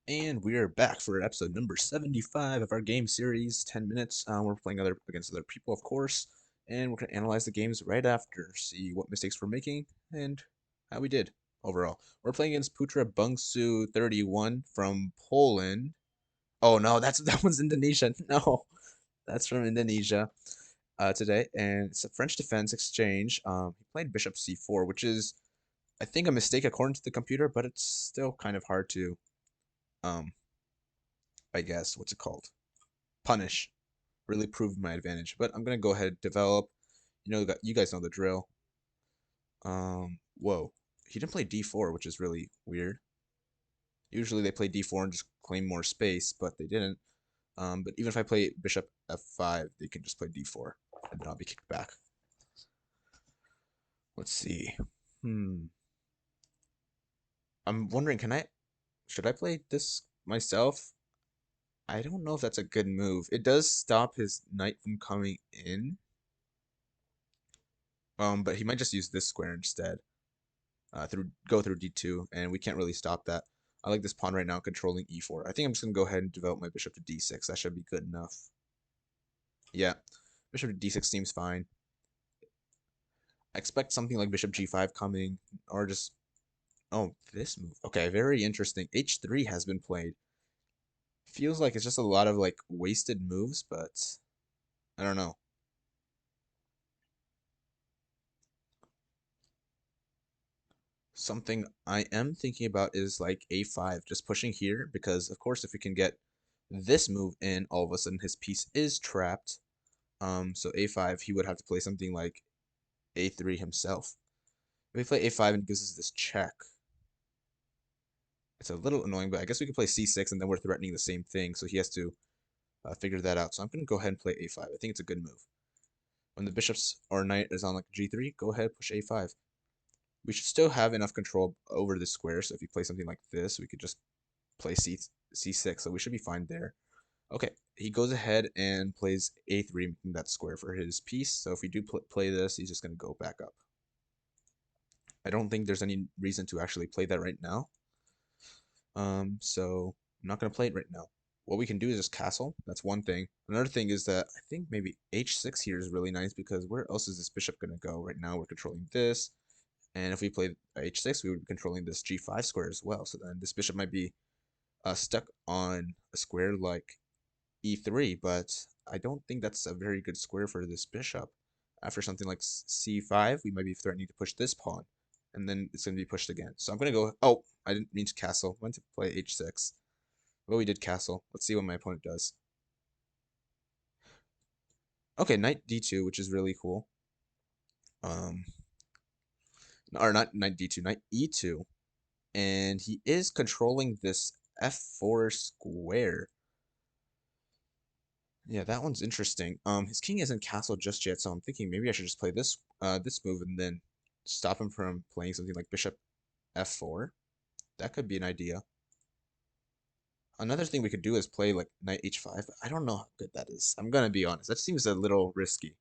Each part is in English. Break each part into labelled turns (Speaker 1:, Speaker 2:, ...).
Speaker 1: And we're back for episode number 75 of our game series, 10 minutes. We're playing against other people, of course, and we're going to analyze the games right after, see what mistakes we're making, and how we did overall. We're playing against Putra Bungsu 31 from Poland. Oh no, that one's Indonesia. No, that's from Indonesia today, and it's a French defense exchange. He played Bishop C4, which is, I think, a mistake according to the computer, but it's still kind of hard to um, I guess, what's it called? Punish. Really prove my advantage. But I'm gonna go ahead and develop. You guys know the drill. Whoa. He didn't play D4, which is really weird. Usually they play D4 and just claim more space, but they didn't. But even if I play Bishop F5, they can just play D4, and then I'll be kicked back. Let's see. Hmm. I'm wondering, should I play this myself? I don't know if that's a good move. It does stop his knight from coming in. But he might just use this square instead. Go through d2, and we can't really stop that. I like this pawn right now, controlling e4. I think I'm just gonna go ahead and develop my bishop to d6. That should be good enough. Yeah, bishop to d6 seems fine. I expect something like bishop g5 coming, or just this move. Okay, very interesting. h3 has been played. Feels like it's just a lot of like wasted moves, but I don't know. Something I am thinking about is like a5, just pushing here, because of course if we can get this move in, all of a sudden his piece is trapped. So a5, he would have to play something like a3 himself. If we play a5 and gives us this check, it's a little annoying, but I guess we could play c6 and then we're threatening the same thing, so he has to figure that out. So I'm going to go ahead and play a5. I think it's a good move. When the bishop's or knight is on like g3, go ahead, push a5. We should still have enough control over the square, so if you play something like this, we could just play c6, so we should be fine there. Okay, he goes ahead and plays a3, making that square for his piece. So if we do play this, he's just going to go back up. I don't think there's any reason to actually play that right now. So I'm not going to play it right now. What we can do is just castle. That's one thing. Another thing is that I think maybe h6 here is really nice, because where else is this bishop going to go? Right now we're controlling this. And if we play h6, we would be controlling this g5 square as well. So then this bishop might be stuck on a square like e3, but I don't think that's a very good square for this bishop. After something like c5, we might be threatening to push this pawn, and then it's going to be pushed again. So I'm going to go, oh, I didn't mean to castle. I went to play h6. Well, we did castle. Let's see what my opponent does. Okay, knight d2, which is really cool. Um, or not knight d2, knight e2. And he is controlling this f4 square. Yeah, that one's interesting. His king isn't castled just yet, so I'm thinking maybe I should just play this move and then stop him from playing something like bishop f4. That could be an idea. Another thing we could do is play like knight h5, but I don't know how good that is. I'm gonna be honest. That seems a little risky.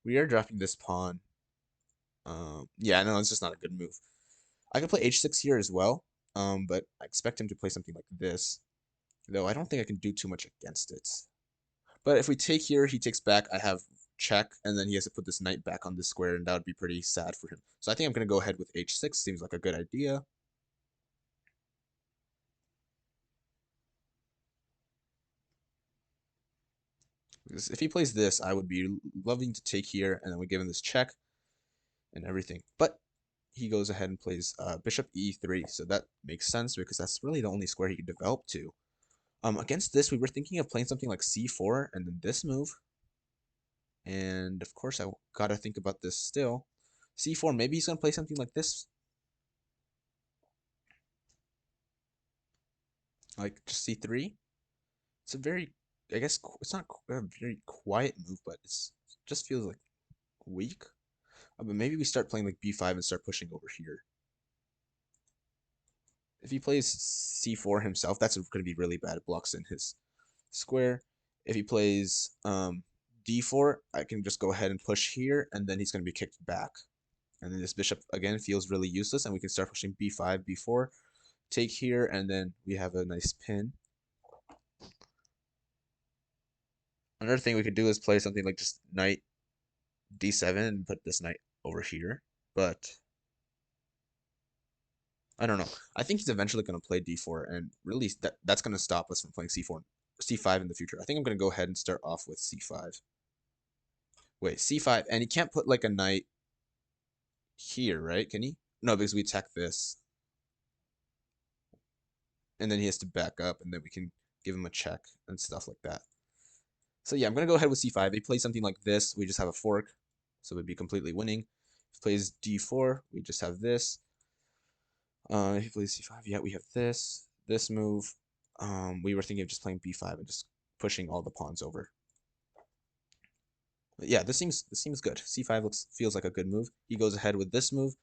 Speaker 1: We are dropping this pawn. Yeah, no, it's just not a good move. I could play h6 here as well, but I expect him to play something like this, though I don't think I can do too much against it. But if we take here, he takes back, I have check, and then he has to put this knight back on this square, and that would be pretty sad for him. So I think I'm going to go ahead with h6. Seems like a good idea. Because if he plays this, I would be loving to take here, and then we give him this check and everything. But he goes ahead and plays bishop e3, so that makes sense because that's really the only square he could develop to. Against this, we were thinking of playing something like c4 and then this move. And of course, I gotta think about this still. c4, maybe he's gonna play something like this, like just c3. It's a very, I guess it's not a very quiet move, but it just feels like weak. But maybe we start playing like b5 and start pushing over here. If he plays c4 himself, that's going to be really bad. It blocks in his square. If he plays d4, I can just go ahead and push here, and then he's going to be kicked back. And then this bishop, again, feels really useless, and we can start pushing b5, b4. take here, and then we have a nice pin. Another thing we could do is play something like just knight d7 and put this knight over here, but I don't know. I think he's eventually going to play d4, and really that's going to stop us from playing c4, c5 in the future. I think I'm going to go ahead and start off with c5. Wait, c5, and he can't put like a knight here, right? Can he? No, because we attack this, and then he has to back up, and then we can give him a check and stuff like that. So yeah, I'm going to go ahead with c5. If he plays something like this, we just have a fork, so we'd be completely winning. If he plays d4, we just have this. If he plays c5, yeah, we have this move. We were thinking of just playing b5 and just pushing all the pawns over. But yeah, this seems good. c5 feels like a good move. He goes ahead with this move.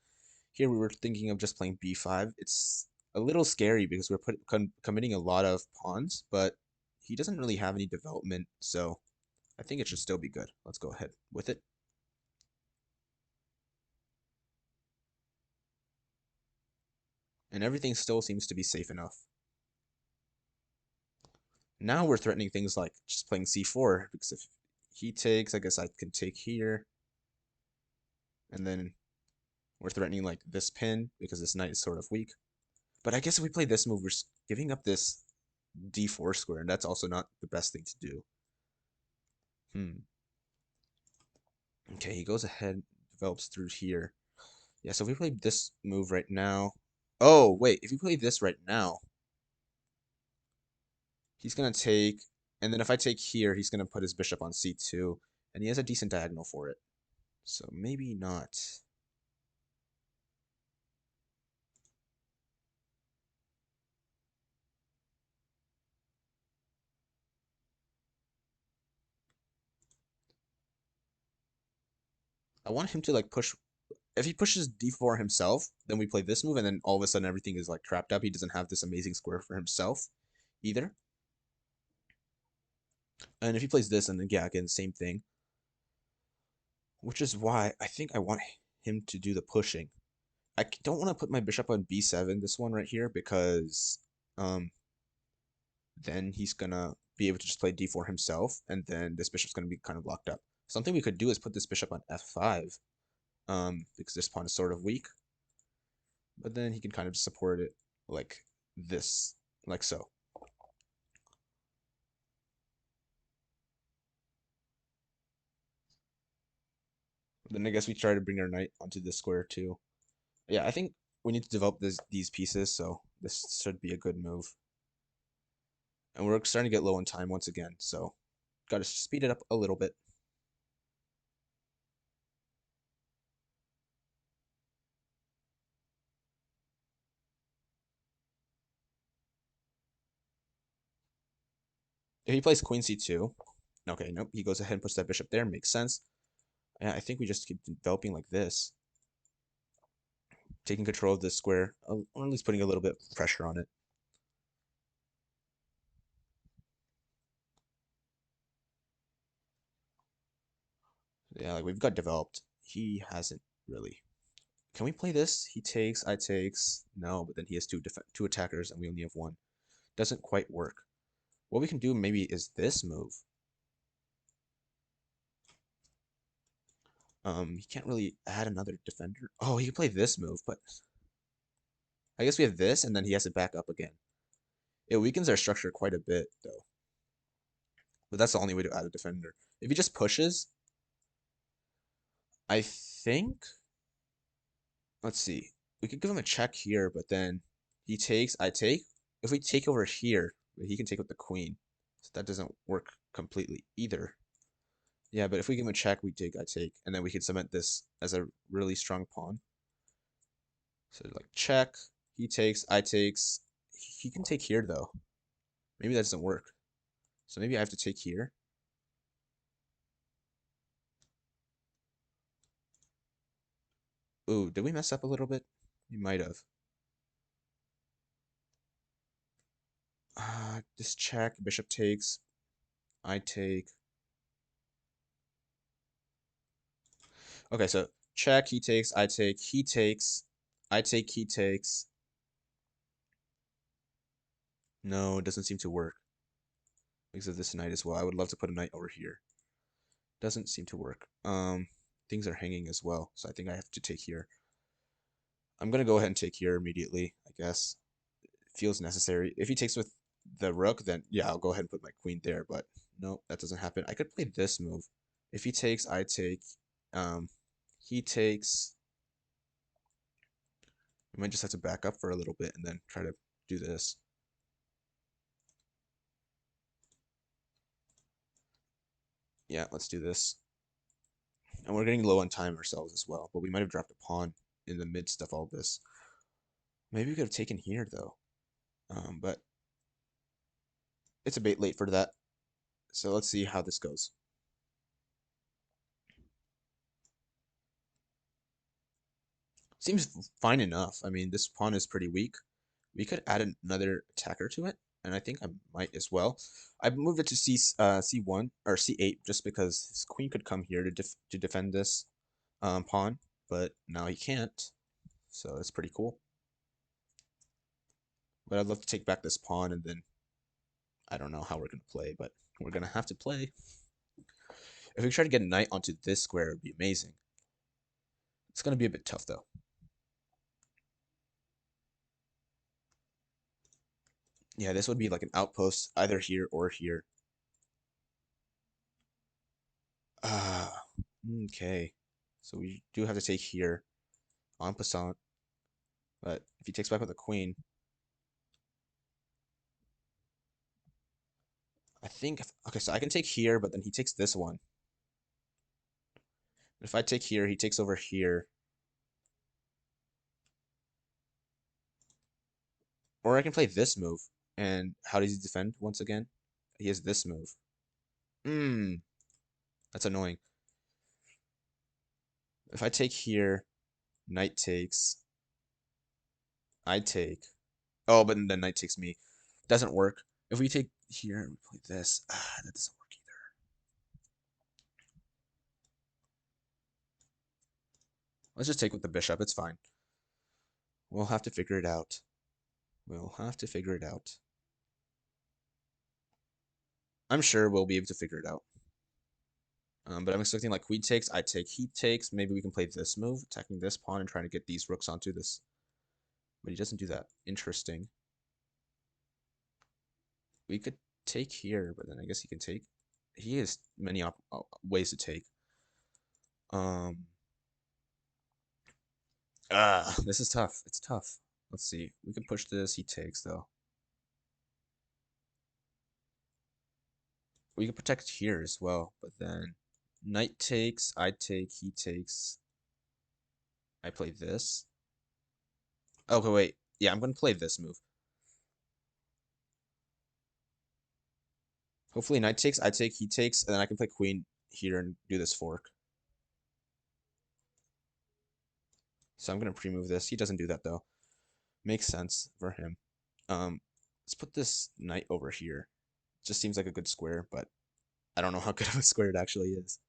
Speaker 1: Here we were thinking of just playing b5. It's a little scary because we're committing a lot of pawns, but he doesn't really have any development, so I think it should still be good. Let's go ahead with it. And everything still seems to be safe enough. Now we're threatening things like just playing c4, because if he takes, I guess I can take here. And then we're threatening like this pin, because this knight is sort of weak. But I guess if we play this move, we're giving up this d4 square, and that's also not the best thing to do. Okay, he goes ahead, develops through here. Yeah, so if we play this move right now... Oh, wait, if we play this right now, he's going to take... And then if I take here, he's going to put his bishop on c2, and he has a decent diagonal for it. So maybe not. I want him to like push... If he pushes d4 himself, then we play this move, and then all of a sudden everything is like trapped up. He doesn't have this amazing square for himself either. And if he plays this, and then yeah, again, same thing. Which is why I think I want him to do the pushing. I don't want to put my bishop on b7, this one right here, because then he's gonna be able to just play d4 himself, and then this bishop's gonna be kind of locked up. Something we could do is put this bishop on f5, because this pawn is sort of weak, but then he can kind of support it like this, like so. Then I guess we try to bring our knight onto this square too. Yeah, I think we need to develop these pieces, so this should be a good move. And we're starting to get low on time once again, so got to speed it up a little bit. If he plays queen c2, okay, nope, he goes ahead and puts that bishop there, makes sense. And I think we just keep developing like this, taking control of this square, or at least putting a little bit of pressure on it. Yeah, like we've got developed. He hasn't really. Can we play this? He takes, I takes. No, but then he has two attackers, and we only have one. Doesn't quite work. What we can do maybe is this move. He can't really add another defender. Oh, he can play this move, but I guess we have this, and then he has to back up again. It weakens our structure quite a bit, though. But that's the only way to add a defender. If he just pushes, I think... Let's see. We could give him a check here, but then he takes, I take. If we take over here, he can take with the queen. So that doesn't work completely either. Yeah, but if we give him a check, we take, I take. And then we can cement this as a really strong pawn. So like check, he takes, I takes. He can take here, though. Maybe that doesn't work. So maybe I have to take here. Ooh, did we mess up a little bit? We might have. This check, bishop takes, I take. Okay, so check, he takes, I take, he takes, I take, he takes. No, it doesn't seem to work because of this knight as well. I would love to put a knight over here. Doesn't seem to work. Things are hanging as well, so I think I have to take here. I'm gonna go ahead and take here immediately, I guess. It feels necessary. If he takes with the rook, then yeah, I'll go ahead and put my queen there, but no, that doesn't happen. I could play this move. If he takes, I take. Um, he takes. We might just have to back up for a little bit and then try to do this. Yeah, let's do this. And we're getting low on time ourselves as well, but we might have dropped a pawn in the midst of all this. Maybe we could have taken here, though. But it's a bit late for that. So let's see how this goes. Seems fine enough. I mean, this pawn is pretty weak. We could add another attacker to it, and I think I might as well. I moved it to C1 or C8 just because his queen could come here to defend this pawn, but now he can't. So that's pretty cool. But I'd love to take back this pawn, and then I don't know how we're gonna play, but we're gonna have to play. If we try to get a knight onto this square, it would be amazing. It's gonna be a bit tough though. Yeah, this would be like an outpost either here or here. Ah, okay. So we do have to take here en passant. But if he takes back with a queen, I think, okay, so I can take here, but then he takes this one. If I take here, he takes over here. Or I can play this move. And how does he defend once again? He has this move. That's annoying. If I take here, knight takes, I take. Oh, but then knight takes me. Doesn't work. If we take here and we play this, that doesn't work either. Let's just take with the bishop. It's fine. We'll have to figure it out. We'll have to figure it out. I'm sure we'll be able to figure it out. But I'm expecting like queen takes, I take, he takes. Maybe we can play this move, attacking this pawn and trying to get these rooks onto this. But he doesn't do that. Interesting. We could take here, but then I guess he can take. He has many ways to take. This is tough. It's tough. Let's see. We can push this. He takes though. We can protect here as well, but then knight takes, I take, he takes. I play this. Okay, wait. Yeah, I'm gonna play this move. Hopefully knight takes, I take, he takes, and then I can play queen here and do this fork. So I'm gonna pre-move this. He doesn't do that though. Makes sense for him. Let's put this knight over here. Just seems like a good square, but I don't know how good of a square it actually is.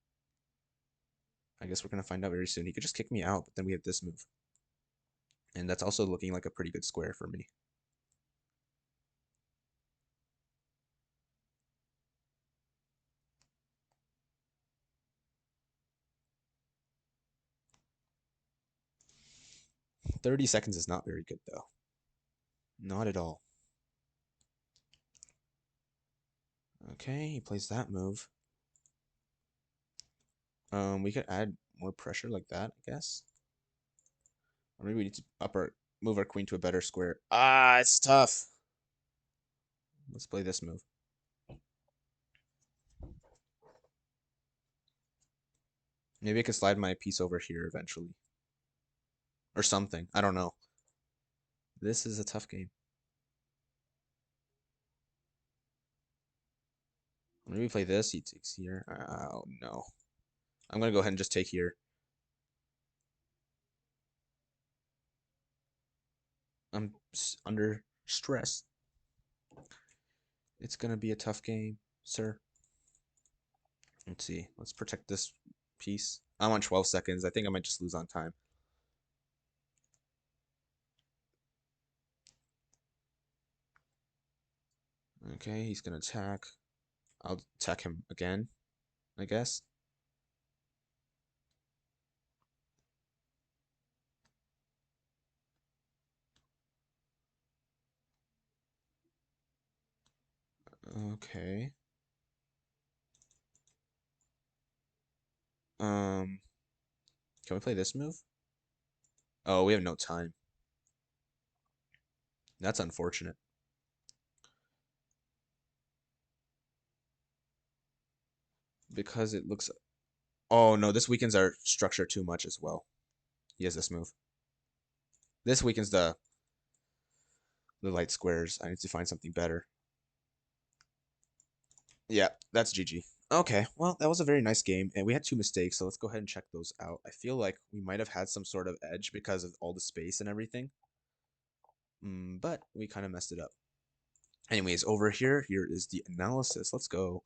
Speaker 1: I guess we're gonna find out very soon. He could just kick me out, but then we have this move. And that's also looking like a pretty good square for me. $30 is not very good though. Not at all. Okay, he plays that move. We could add more pressure like that, I guess. Or maybe we need to move our queen to a better square. Ah, it's tough. Let's play this move. Maybe I could slide my piece over here eventually. Or something. I don't know. This is a tough game. Maybe play this. He takes here. Oh, no. I'm going to go ahead and just take here. I'm under stress. It's going to be a tough game, sir. Let's see. Let's protect this piece. I'm on 12 seconds. I think I might just lose on time. Okay, he's gonna attack. I'll attack him again, I guess. Okay. Um, can we play this move? Oh, we have no time. That's unfortunate. Because it looks... Oh, no, this weakens our structure too much as well. He has this move. This weakens the light squares. I need to find something better. Yeah, that's GG. Okay, well, that was a very nice game, and we had two mistakes, so let's go ahead and check those out. I feel like we might have had some sort of edge because of all the space and everything, but we kind of messed it up. Anyways, over here is the analysis. Let's go.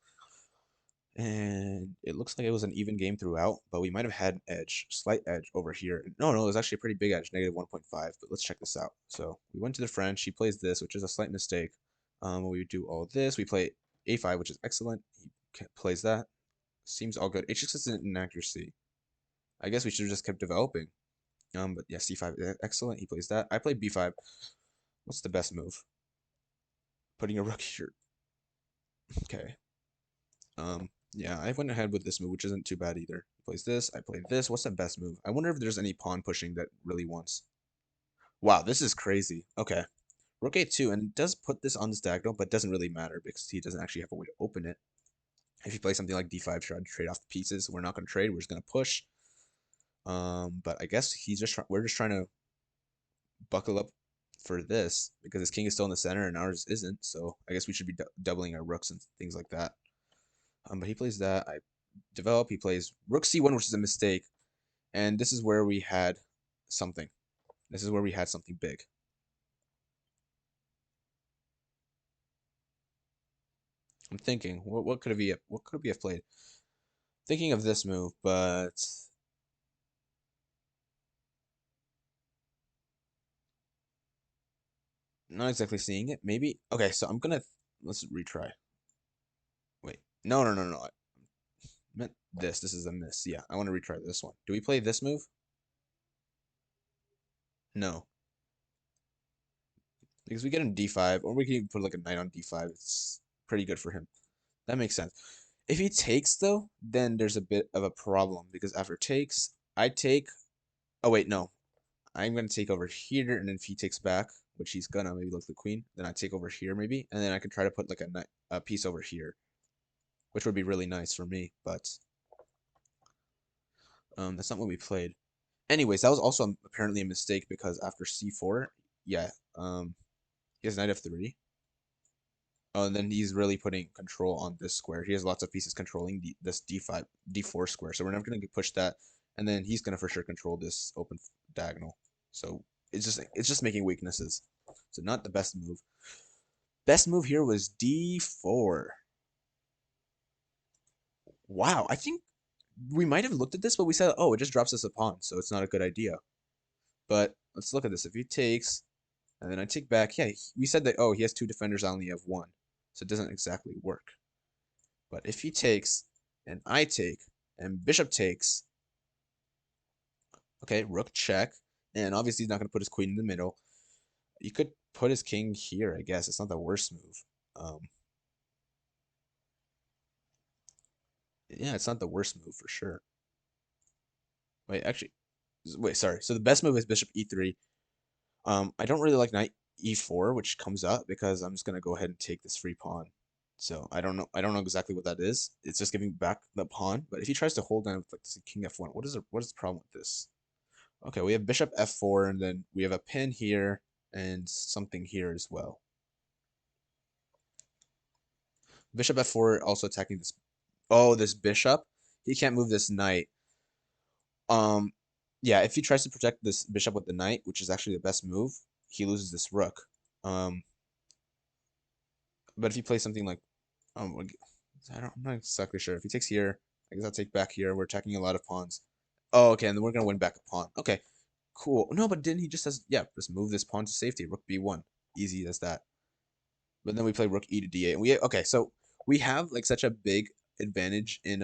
Speaker 1: And it looks like it was an even game throughout, but we might have had an edge, slight edge over here. No, it was actually a pretty big edge, negative 1.5, but let's check this out. So we went to the French, he plays this, which is a slight mistake. We do all this, we play a5, which is excellent. He plays that. Seems all good. H6 is an inaccuracy. I guess we should have just kept developing. But yeah, c5, excellent. He plays that. I play b5. What's the best move? Putting a rook here. Okay. Yeah, I went ahead with this move, which isn't too bad either. He plays this, I play this. What's the best move? I wonder if there's any pawn pushing that really wants. Wow, this is crazy. Okay. Rook a2, and it does put this on this diagonal, but doesn't really matter because he doesn't actually have a way to open it. If you play something like d5, try to trade off the pieces. We're not going to trade. We're just going to push. But I guess we're just trying to buckle up for this because his king is still in the center and ours isn't. So I guess we should be doubling our rooks and things like that. But he plays that. I develop. He plays rook c1, which is a mistake. And this is where we had something. This is where we had something big. I'm thinking, what could we have played? Thinking of this move, but not exactly seeing it. Maybe. Okay, so let's retry. Wait. No. I meant this. This is a miss. Yeah, I want to retry this one. Do we play this move? No. Because we get him d5, or we can even put like a knight on d5. It's pretty good for him. That makes sense. If he takes, though, then there's a bit of a problem. Because after takes, I take... Oh, wait, no. I'm going to take over here, and then if he takes back, which he's gonna, maybe look the queen, then I take over here, maybe. And then I can try to put like a piece over here, which would be really nice for me. But that's not what we played. Anyways, that was also apparently a mistake because after c4, yeah, he has knight f3. Oh, and then he's really putting control on this square. He has lots of pieces controlling this d5, d4 square. So we're never going to push that. And then he's going to for sure control this open diagonal. So it's just making weaknesses. So not the best move. Best move here was d4. Wow, I think we might have looked at this, but we said, oh, it just drops us a pawn, so it's not a good idea. But let's look at this. If he takes, and then I take back, yeah, we said that, oh, he has two defenders, I only have one. So it doesn't exactly work. But if he takes, and I take, and bishop takes, okay, rook check, and obviously he's not going to put his queen in the middle. You could put his king here, I guess. It's not the worst move. Yeah, it's not the worst move for sure. Wait, actually, wait, sorry. So the best move is bishop e3. I don't really like knight e4, which comes up because I'm just going to go ahead and take this free pawn. So I don't know exactly what that is. It's just giving back the pawn. But if he tries to hold down with like this king f1, what is the problem with this? Okay, we have bishop f4, and then we have a pin here and something here as well. Bishop f4 also attacking this. Oh, this bishop. He can't move this knight. Yeah, if he tries to protect this bishop with the knight, which is actually the best move, he loses this rook. But if he plays something like, I'm not exactly sure. If he takes here, I guess I'll take back here. We're attacking a lot of pawns. Oh, okay, and then we're gonna win back a pawn. Okay, cool. No, but didn't he just says, yeah, just move this pawn to safety, rook b1. Easy as that. But then we play rook e to d8, and okay. So we have like such a big advantage in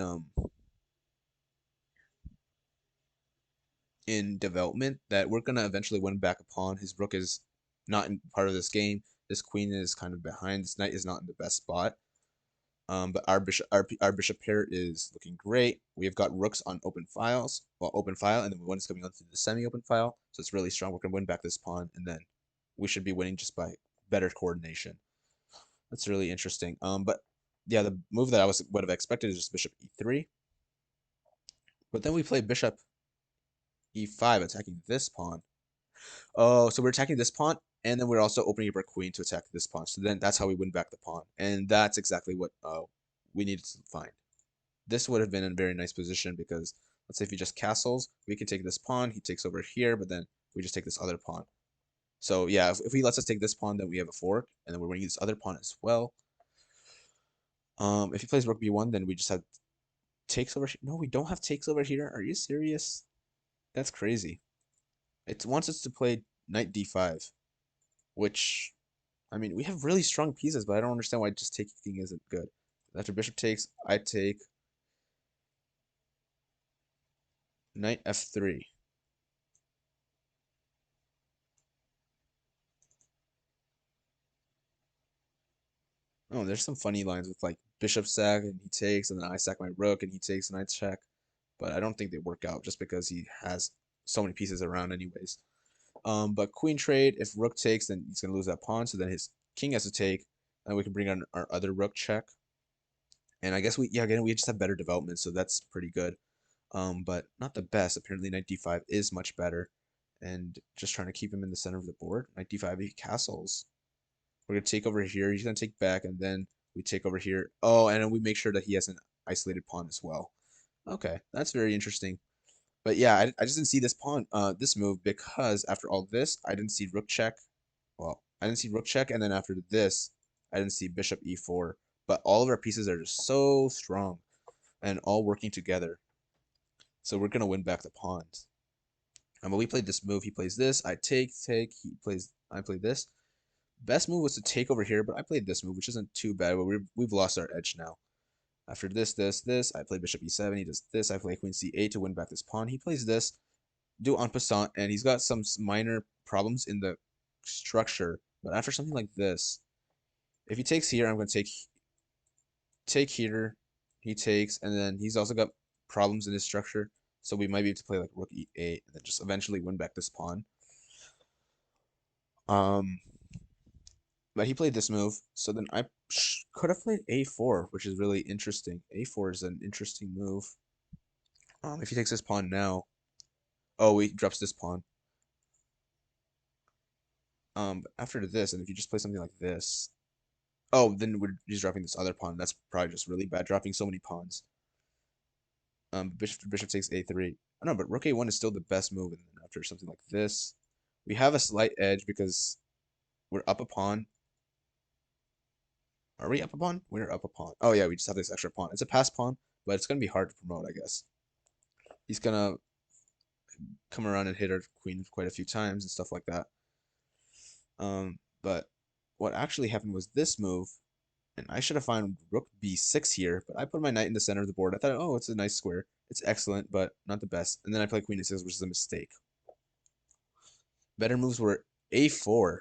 Speaker 1: development that we're gonna eventually win back a pawn. His rook is not in part of this game. This queen is kind of behind. This knight is not in the best spot. But our bishop pair is looking great. We have got rooks on open files, well, open file, and then one is coming on through the semi-open file, so it's really strong. We're gonna win back this pawn, and then we should be winning just by better coordination. That's really interesting. But yeah, the move that I would have expected is just bishop e3, but then we play bishop e5, attacking this pawn. Oh, so we're attacking this pawn, and then we're also opening up our queen to attack this pawn. So then that's how we win back the pawn, and that's exactly what we needed to find. This would have been in a very nice position because let's say if he just castles, we can take this pawn, he takes over here, but then we just take this other pawn. So yeah, if he lets us take this pawn, then we have a fork, and then we're winning this other pawn as well. If he plays rook b1, then we just have takes over here. No, we don't have takes over here. Are you serious? That's crazy. It wants us to play knight d5, which, I mean, we have really strong pieces, but I don't understand why just taking isn't good. After bishop takes, I take knight f3. Oh, there's some funny lines with like bishop sack and he takes, and then I sack my rook and he takes and I check. But I don't think they work out just because he has so many pieces around anyways. But queen trade, if rook takes, then he's gonna lose that pawn, so then his king has to take, and we can bring on our other rook check. And I guess again we just have better development, so that's pretty good. But not the best. Apparently knight d5 is much better, and just trying to keep him in the center of the board. Knight d5, he castles. We're gonna take over here. He's gonna take back, and then we take over here. Oh, and then we make sure that he has an isolated pawn as well. Okay, that's very interesting. But yeah, I just didn't see this pawn, this move because after all this, I didn't see rook check. Well, I didn't see rook check, and then after this, I didn't see bishop e4. But all of our pieces are just so strong and all working together. So we're gonna win back the pawns. But we played this move. He plays this. I take. I play this. Best move was to take over here, but I played this move, which isn't too bad. But we've lost our edge now. After this, I play bishop e7. He does this. I play queen c8 to win back this pawn. He plays this, do en passant, and he's got some minor problems in the structure. But after something like this, if he takes here, I'm going to take here. He takes, and then he's also got problems in his structure. So we might be able to play like rook e8 and then just eventually win back this pawn. Um, but he played this move, so then I could have played a4, which is really interesting. A4 is an interesting move. If he takes this pawn now, oh, he drops this pawn. After this, and if you just play something like this, oh, then he's dropping this other pawn. That's probably just really bad, dropping so many pawns. Bishop takes a3. I don't know, but rook a1 is still the best move. And then after something like this, we have a slight edge because we're up a pawn. Are we up a pawn? We're up a pawn. Oh yeah, we just have this extra pawn. It's a pass pawn, but it's gonna be hard to promote, I guess. He's gonna come around and hit our queen quite a few times and stuff like that. But what actually happened was this move, and I should have found rook b6 here, but I put my knight in the center of the board. I thought, oh, it's a nice square. It's excellent, but not the best. And then I play queen e6, which is a mistake. Better moves were a4,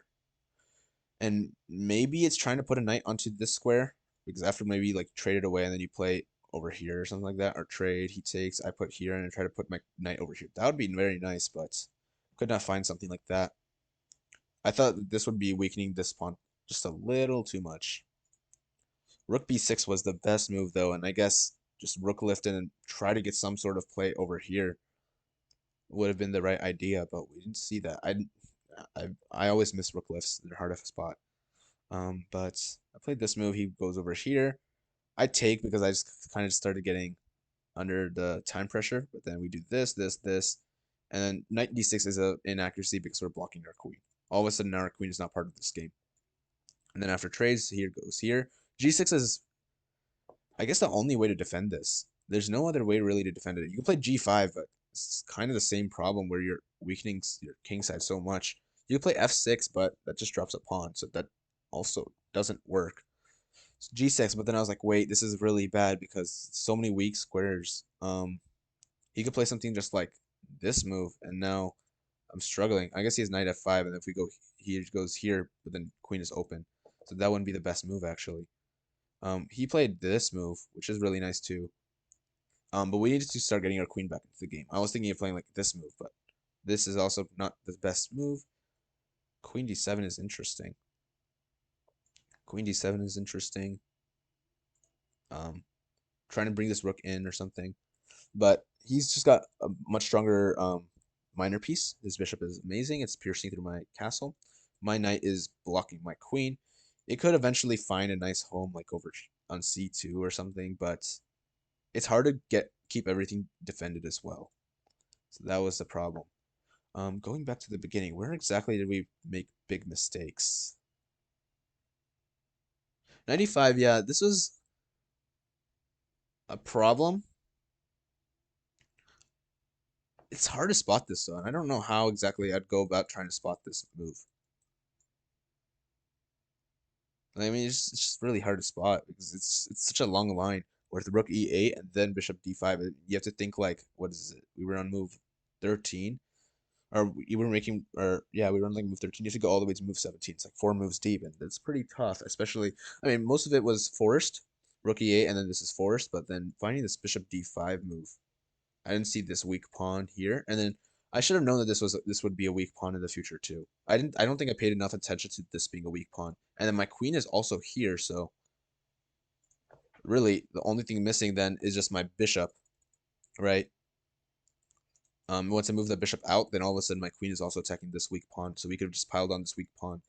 Speaker 1: and maybe it's trying to put a knight onto this square, because after maybe like trade it away and then you play over here or something like that, or trade, he takes, I put here, and I try to put my knight over here. That would be very nice, but could not find something like that. I thought that this would be weakening this pawn just a little too much. Rook b6 was the best move though, and I guess just rook lift in and try to get some sort of play over here would have been the right idea, but we didn't see that. I always miss rook lifts; they're hard of a spot. But I played this move. He goes over here. I take because I just kind of started getting under the time pressure. But then we do this, and then knight d6 is an inaccuracy because we're blocking our queen. All of a sudden, now our queen is not part of this game. And then after trades, here goes here. G6 is, I guess, the only way to defend this. There's no other way really to defend it. You can play G5, but it's kind of the same problem where you're weakening your king side so much. You can play F6, but that just drops a pawn, so that also doesn't work. It's G6, but then I was like, wait, this is really bad because so many weak squares. He could play something just like this move, and now I'm struggling. I guess he has knight f5, and if we go, he goes here, but then queen is open. So that wouldn't be the best move, actually. He played this move, which is really nice too. But we needed to start getting our queen back into the game. I was thinking of playing like this move, but this is also not the best move. Queen d7 is interesting. Queen d7 is interesting. Um, Trying to bring this rook in or something. But he's just got a much stronger minor piece. His bishop is amazing. It's piercing through my castle. My knight is blocking my queen. It could eventually find a nice home like over on c2 or something, but it's hard to keep everything defended as well. So that was the problem. Going back to the beginning, where exactly did we make big mistakes? 95, yeah, this was a problem. It's hard to spot this though, and I don't know how exactly I'd go about trying to spot this move. I mean, it's just really hard to spot because it's such a long line with rook e8 and then bishop d5. You have to think like, what is it? We were on move 13, or we were making, or yeah, we were on like move 13. You have to go all the way to move 17. It's like 4 moves deep, and it's pretty tough. Especially, I mean, most of it was forced, rook e8, and then this is forced. But then finding this bishop d5 move, I didn't see this weak pawn here, and then I should have known that this would be a weak pawn in the future too. I don't think I paid enough attention to this being a weak pawn. And then my queen is also here, so really the only thing missing then is just my bishop, right? Once I move the bishop out, then all of a sudden my queen is also attacking this weak pawn, so we could have just piled on this weak pawn.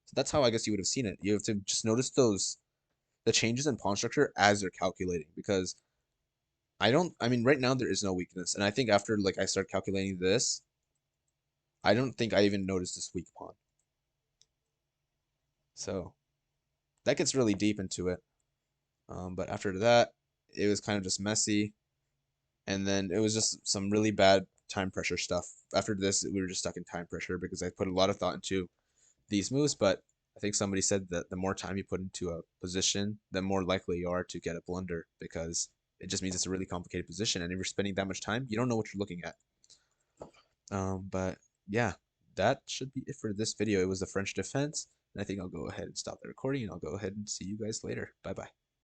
Speaker 1: So that's how I guess you would have seen it. You have to just notice the changes in pawn structure as they're calculating, because I mean right now there is no weakness, and I think after like I start calculating this, I don't think I even noticed this weak pawn. So that gets really deep into it. But after that, it was kind of just messy. And then it was just some really bad time pressure stuff. After this, we were just stuck in time pressure because I put a lot of thought into these moves. But I think somebody said that the more time you put into a position, the more likely you are to get a blunder, because it just means it's a really complicated position. And if you're spending that much time, you don't know what you're looking at. But yeah, that should be it for this video. It was the French defense. And I think I'll go ahead and stop the recording, and I'll go ahead and see you guys later. Bye bye.